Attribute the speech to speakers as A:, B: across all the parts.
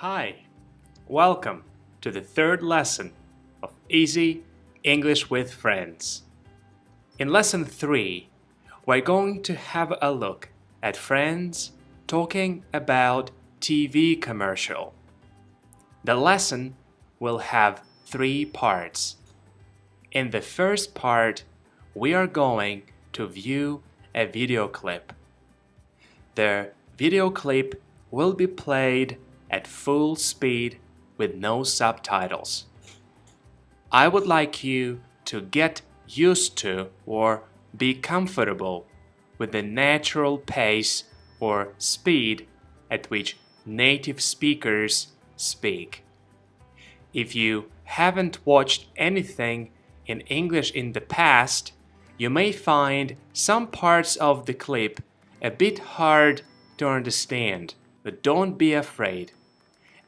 A: Hi, welcome to the third lesson of Easy English with Friends. In lesson 3, we're going to have a look at friends talking about TV commercial. The lesson will have 3 parts. In the first part, we are going to view a video clip. The video clip will be played at full speed with no subtitles. I would like you to get used to or be comfortable with the natural pace or speed at which native speakers speak. If you haven't watched anything in English in the past, you may find some parts of the clip a bit hard to understand, but don't be afraid.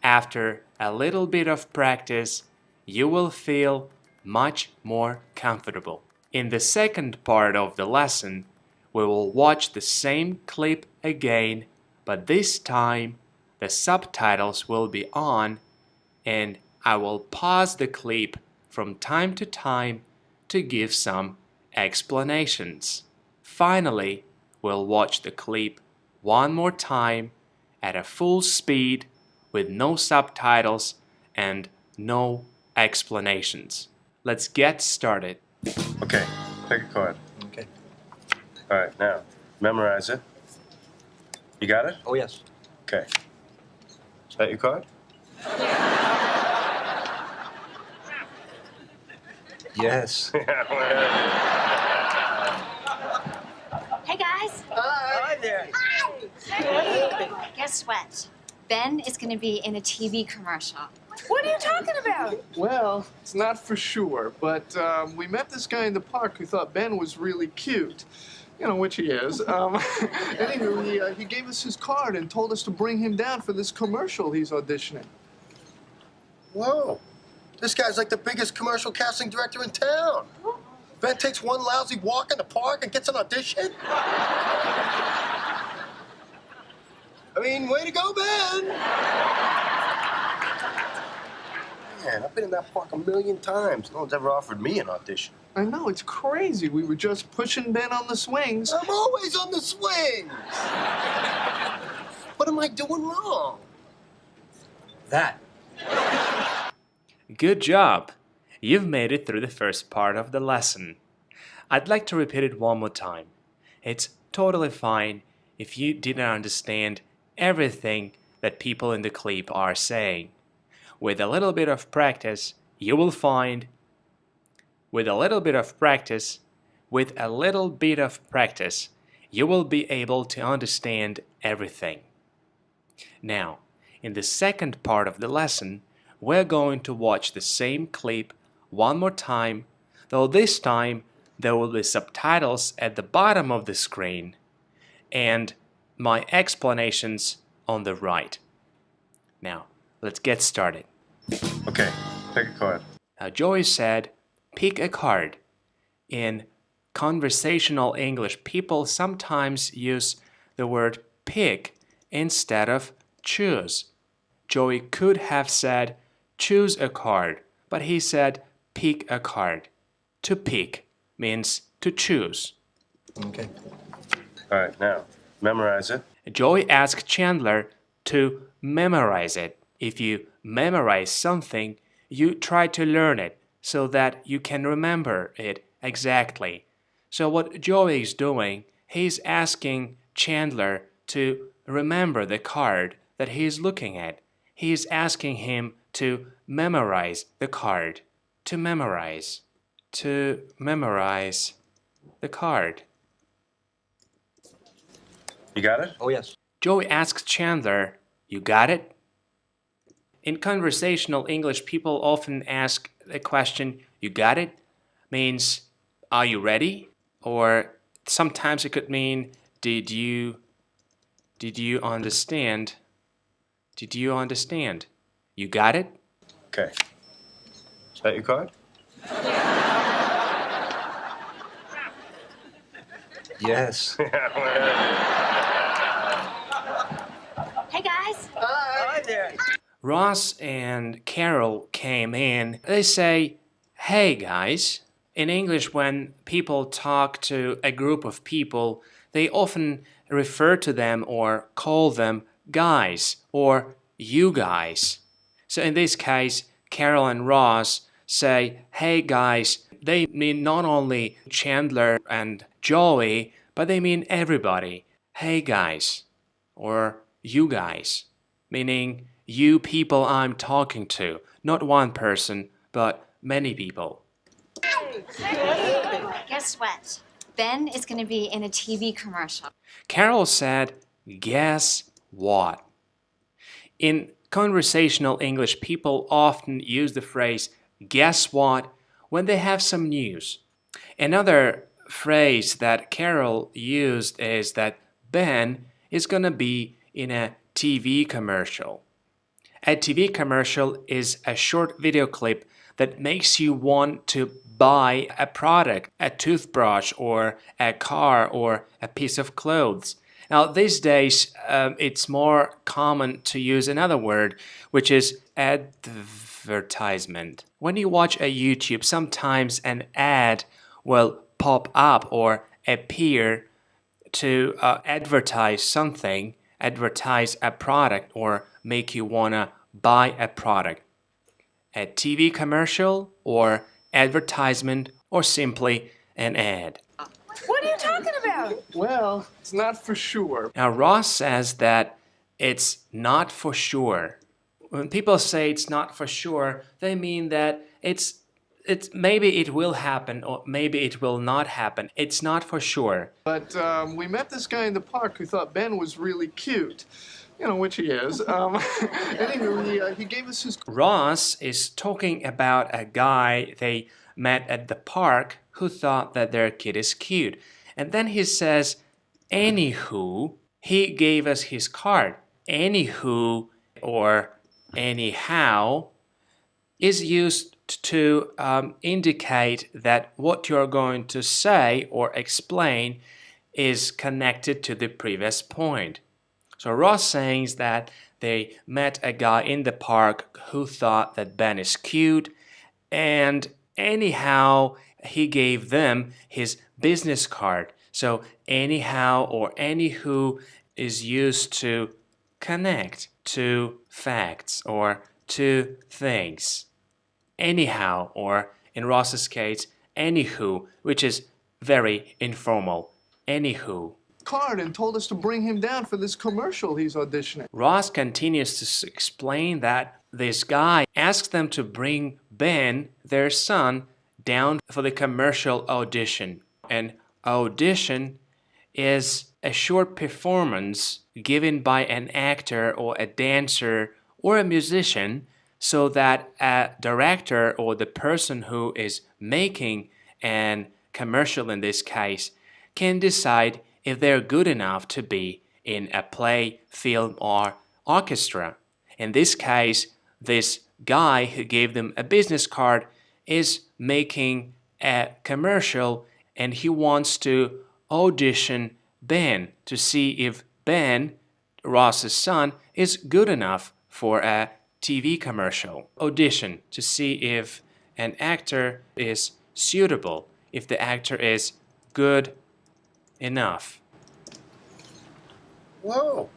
A: After a little bit of practice, you will feel much more comfortable. In the second part of the lesson, we will watch the same clip again, but this time the subtitles will be on and I will pause the clip from time to time to give some explanations. Finally, we'll watch the clip one more time at a full speed with no subtitles and no explanations. Let's get started.
B: Okay, pick a card.
C: Okay.
B: All right, now, memorize it. You got it?
C: Oh, yes.
B: Okay. Is that your card?
C: Yes.
D: Hey guys.
C: Hi there.
D: Guess what? Ben is going to be in a TV commercial.
E: What are you talking about?
F: Well, it's not for sure, but we met this guy in the park who thought Ben was really cute. You know, which he is. Anyway, he gave us his card and told us to bring him down for this commercial he's auditioning.
C: Whoa. This guy's like the biggest commercial casting director in town. Ben takes one lousy walk in the park and gets an audition? I mean, way to go, Ben! Man, I've been in that park a million times. No one's ever offered me an audition.
F: I know, it's crazy. We were just pushing Ben on the swings.
C: I'm always on the swings! What am I doing wrong? That.
A: Good job! You've made it through the first part of the lesson. I'd like to repeat it one more time. It's totally fine if you didn't understand everything that people in the clip are saying. With a little bit of practice, you will find you will be able to understand everything. Now, in the second part of the lesson, we're going to watch the same clip one more time, though this time there will be subtitles at the bottom of the screen and my explanations on the right. Now, let's get started.
B: Okay, pick a card.
A: Joey said, pick a card. In conversational English, people sometimes use the word pick instead of choose. Joey could have said, choose a card, but he said, pick a card. To pick means to choose.
C: Okay.
B: All right, now, memorize it.
A: Joey asked Chandler to memorize it. If you memorize something, you try to learn it so that you can remember it exactly. So what Joey is doing, he's asking Chandler to remember the card that he's looking at. He's asking him to memorize the card. To memorize the card.
B: You got it?
C: Oh, yes.
A: Joey asks Chandler, you got it? In conversational English, people often ask the question, you got it? Means, are you ready? Or sometimes it could mean, did you understand? Did you understand? You got it?
B: Okay. Is that your card?
C: Yes.
D: Hey guys.
C: Hi there.
A: Ross and Carol came in. They say, "Hey guys." In English, when people talk to a group of people, they often refer to them or call them guys or you guys. So in this case, Carol and Ross say, "Hey guys." They mean not only Chandler and Joey, but they mean everybody. "Hey guys," or "you guys," meaning you people I'm talking to, not one person, but many people.
D: Guess what? Ben is going to be in a TV commercial.
A: Carol said, "Guess what?" In conversational English, people often use the phrase "guess what" when they have some news. Another phrase that Carol used is that Ben is going to be in a TV commercial. A TV commercial is a short video clip that makes you want to buy a product, a toothbrush or a car or a piece of clothes. Now, these days, it's more common to use another word, which is advertisement. When you watch a YouTube, sometimes an ad will pop up or appear to advertise something, advertise a product, or make you want to buy a product. A TV commercial or advertisement or simply an ad.
E: What are you talking about?
F: Well, it's not for sure.
A: Now, Ross says that it's not for sure. When people say it's not for sure, they mean that it's maybe it will happen or maybe it will not happen. It's not for sure.
F: But we met this guy in the park who thought Ben was really cute. You know, which he is. Anyway, he gave us his...
A: Ross is talking about a guy they met at the park who thought that their kid is cute. And then he says, "Anyhoo, he gave us his card." Anyhoo or anyhow is used to indicate that what you're going to say or explain is connected to the previous point. So Ross saying that they met a guy in the park who thought that Ben is cute, and anyhow he gave them his business card. So anyhow or anyhoo is used to connect to facts or to things. Anyhow, or in Ross's case, anyhoo, which is very informal. Anyhoo.
F: card and told us to bring him down for this commercial he's auditioning.
A: Ross continues to explain that this guy asked them to bring Ben, their son, down for the commercial audition. An audition is a short performance given by an actor or a dancer or a musician so that a director or the person who is making an commercial in this case can decide if they're good enough to be in a play, film, or orchestra. In this case, this guy who gave them a business card is making a commercial and he wants to audition Ben to see if Ben, Ross's son, is good enough for a TV commercial. Audition to see if an actor is suitable, if the actor is good enough.
C: Whoa,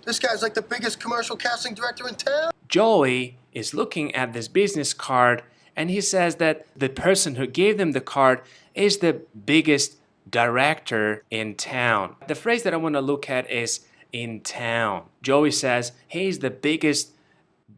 C: this guy's like the biggest commercial casting director in town.
A: Joey is looking at this business card and he says that the person who gave them the card is the biggest director in town. The phrase that I want to look at is in town. Joey says he's the biggest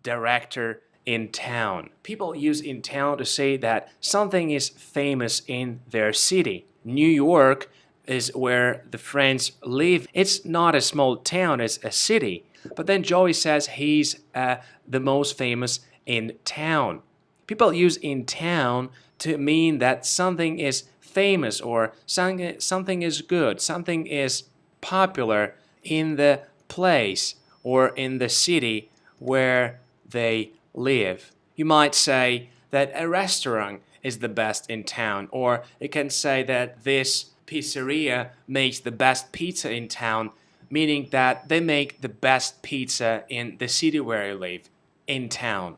A: director in town. People use in town to say that something is famous in their city. New York is where the friends live. It's not a small town, it's a city. But then Joey says he's the most famous in town. People use in town to mean that something is famous or something is good, something is popular in the place or in the city where they live. You might say that a restaurant is the best in town, or you can say that this pizzeria makes the best pizza in town, meaning that they make the best pizza in the city where you live. in town.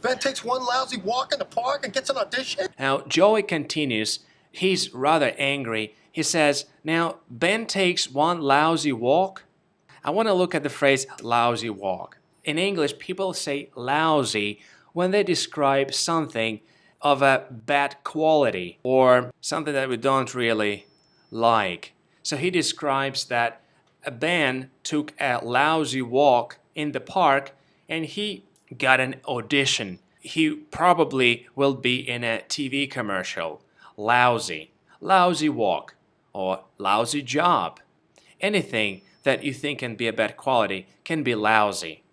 C: Ben takes one lousy walk in the park and gets an audition?
A: Now, Joey continues. He's rather angry. He says, now, Ben takes one lousy walk. I want to look at the phrase lousy walk. In English, people say lousy when they describe something of a bad quality or something that we don't really like. So he describes that Ben took a lousy walk in the park and he got an audition. He probably will be in a TV commercial. Lousy, lousy walk, or lousy job. Anything that you think can be a bad quality can be lousy.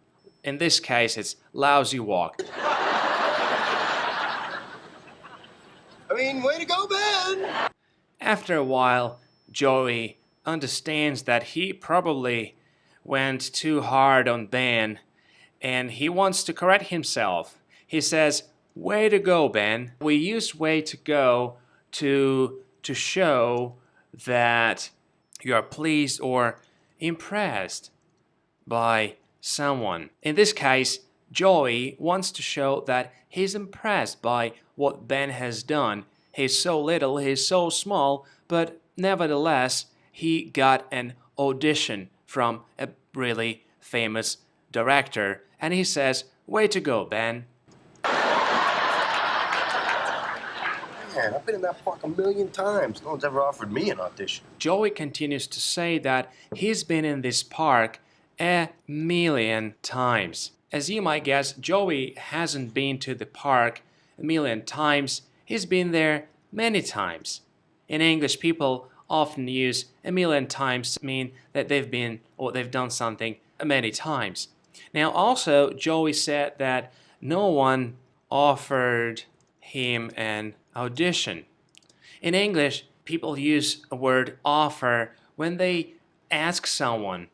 A: In this case, it's lousy walk.
C: I mean, way to go, Ben!
A: After a while, Joey understands that he probably went too hard on Ben and he wants to correct himself. He says, way to go, Ben. We use way to go to show that you are pleased or impressed by someone. In this case, Joey wants to show that he's impressed by what Ben has done. He's so little, he's so small, but nevertheless, he got an audition from a really famous director. And he says, way to go, Ben.
C: Man, I've been in that park a million times. No one's ever offered me an audition.
A: Joey continues to say that he's been in this park a million times. As you might guess, Joey hasn't been to the park a million times. He's been there many times. In English, people often use a million times to mean that they've been or they've done something many times. Now, also, Joey said that no one offered him an audition. In English, people use a word offer when they ask someone,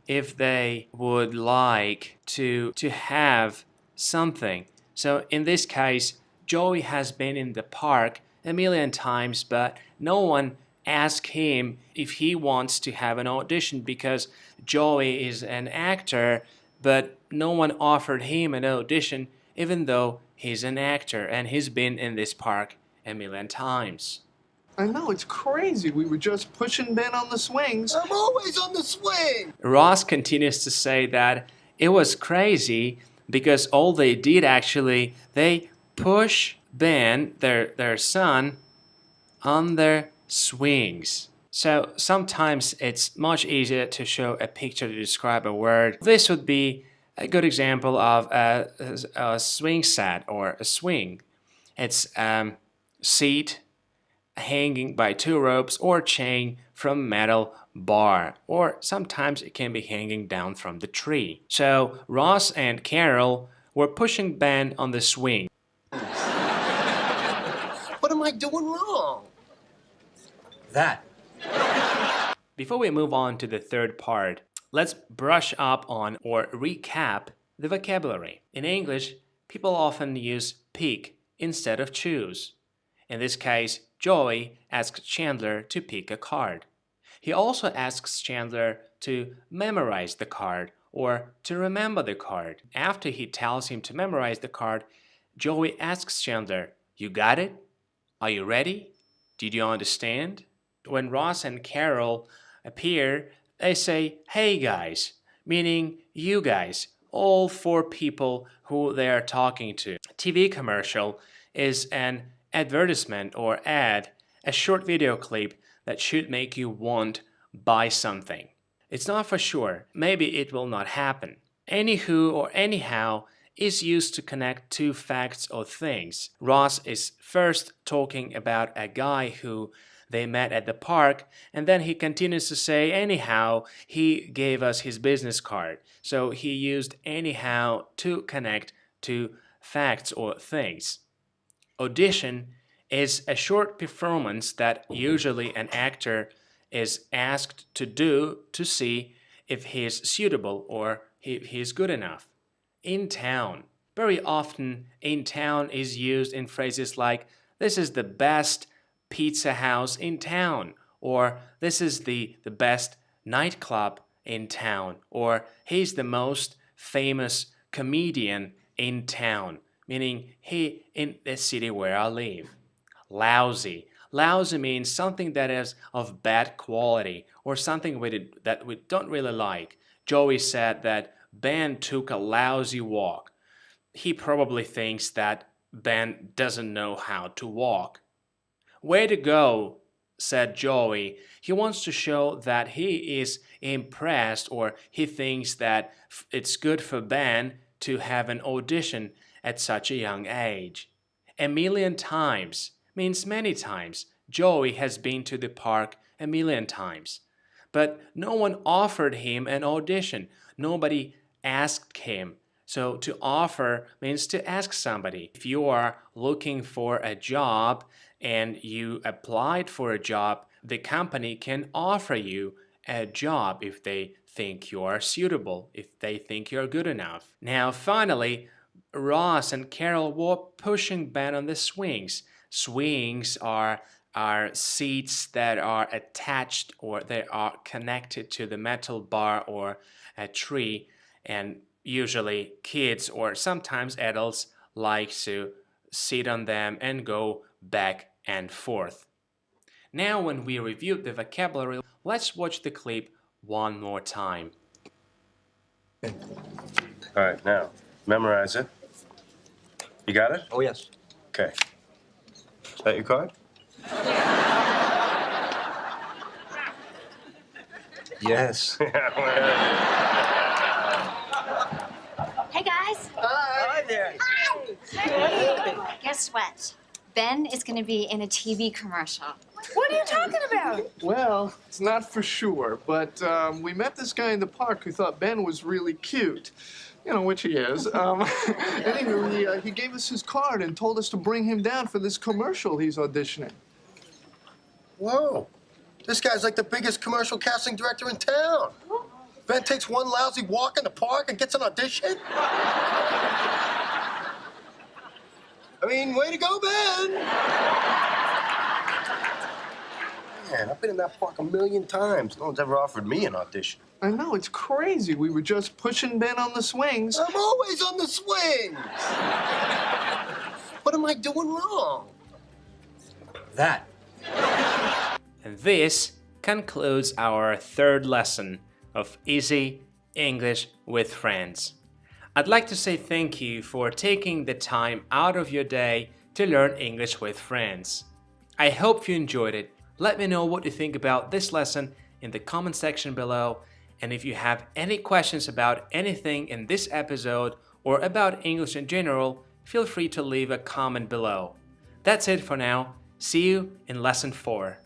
A: if they would like to have something. So in this case, Joey has been in the park a million times, but no one asked him if he wants to have an audition because Joey is an actor, but no one offered him an audition even though he's an actor and he's been in this park a million times.
F: I know, it's crazy. We were just pushing Ben on the swings.
C: I'm always on the swing!
A: Ross continues to say that it was crazy because all they did actually, they push Ben, their son, on their swings. So sometimes it's much easier to show a picture to describe a word. This would be a good example of a swing set or a swing. It's seat hanging by two ropes or chain from metal bar, or sometimes it can be hanging down from the tree. So Ross and Carol were pushing Ben on the swing.
C: What am I doing wrong? That.
A: Before we move on to the third part, let's brush up on or recap the vocabulary. In English, people often use pick instead of choose. In this case, Joey asks Chandler to pick a card. He also asks Chandler to memorize the card or to remember the card. After he tells him to memorize the card, Joey asks Chandler, "You got it? Are you ready? Did you understand?" When Ross and Carol appear, they say, "Hey guys," meaning you guys, all four people who they are talking to. A TV commercial is an advertisement or ad, a short video clip that should make you want buy something. It's not for sure. Maybe it will not happen. Anyhoo or anyhow is used to connect two facts or things. Ross is first talking about a guy who they met at the park, and then he continues to say, anyhow, he gave us his business card. So he used anyhow to connect two facts or things. Audition is a short performance that usually an actor is asked to do to see if he is suitable or if he is good enough. In town. Very often, in town is used in phrases like, this is the best pizza house in town, or this is the best nightclub in town, or he's the most famous comedian in town, meaning he in the city where I live. Lousy. Lousy means something that is of bad quality or something that we don't really like. Joey said that Ben took a lousy walk. He probably thinks that Ben doesn't know how to walk. Way to go, said Joey. He wants to show that he is impressed, or he thinks that it's good for Ben to have an audition at such a young age. A million times means many times. Joey has been to the park a million times. But no one offered him an audition. Nobody asked him. So to offer means to ask somebody. If you are looking for a job and you applied for a job, the company can offer you a job if they think you are suitable, if they think you're good enough. Now, finally, Ross and Carol were pushing Ben on the swings. Swings are seats that are attached, or they are connected to the metal bar or a tree, and usually kids or sometimes adults like to sit on them and go back and forth. Now, when we reviewed the vocabulary, let's watch the clip one more time.
B: All right, now, memorize it. You got it?
C: Oh, yes.
B: Okay. Is that your card? Yes.
D: Hey guys.
C: Hi there.
D: Guess what? Ben is going to be in a TV commercial.
E: What are you talking about?
F: Well, it's not for sure, but we met this guy in the park who thought Ben was really cute. You know, which he is. Anyway, he gave us his card and told us to bring him down for this commercial he's auditioning.
C: Whoa. This guy's like the biggest commercial casting director in town. Ben takes one lousy walk in the park and gets an audition? I mean, way to go, Ben! Man, I've been in that park a million times. No one's ever offered me an audition.
F: I know, it's crazy. We were just pushing Ben on the swings.
C: I'm always on the swings! What am I doing wrong? That.
A: And this concludes our third lesson of Easy English with Friends. I'd like to say thank you for taking the time out of your day to learn English with friends. I hope you enjoyed it. Let me know what you think about this lesson in the comment section below. And if you have any questions about anything in this episode or about English in general, feel free to leave a comment below. That's it for now. See you in lesson 4.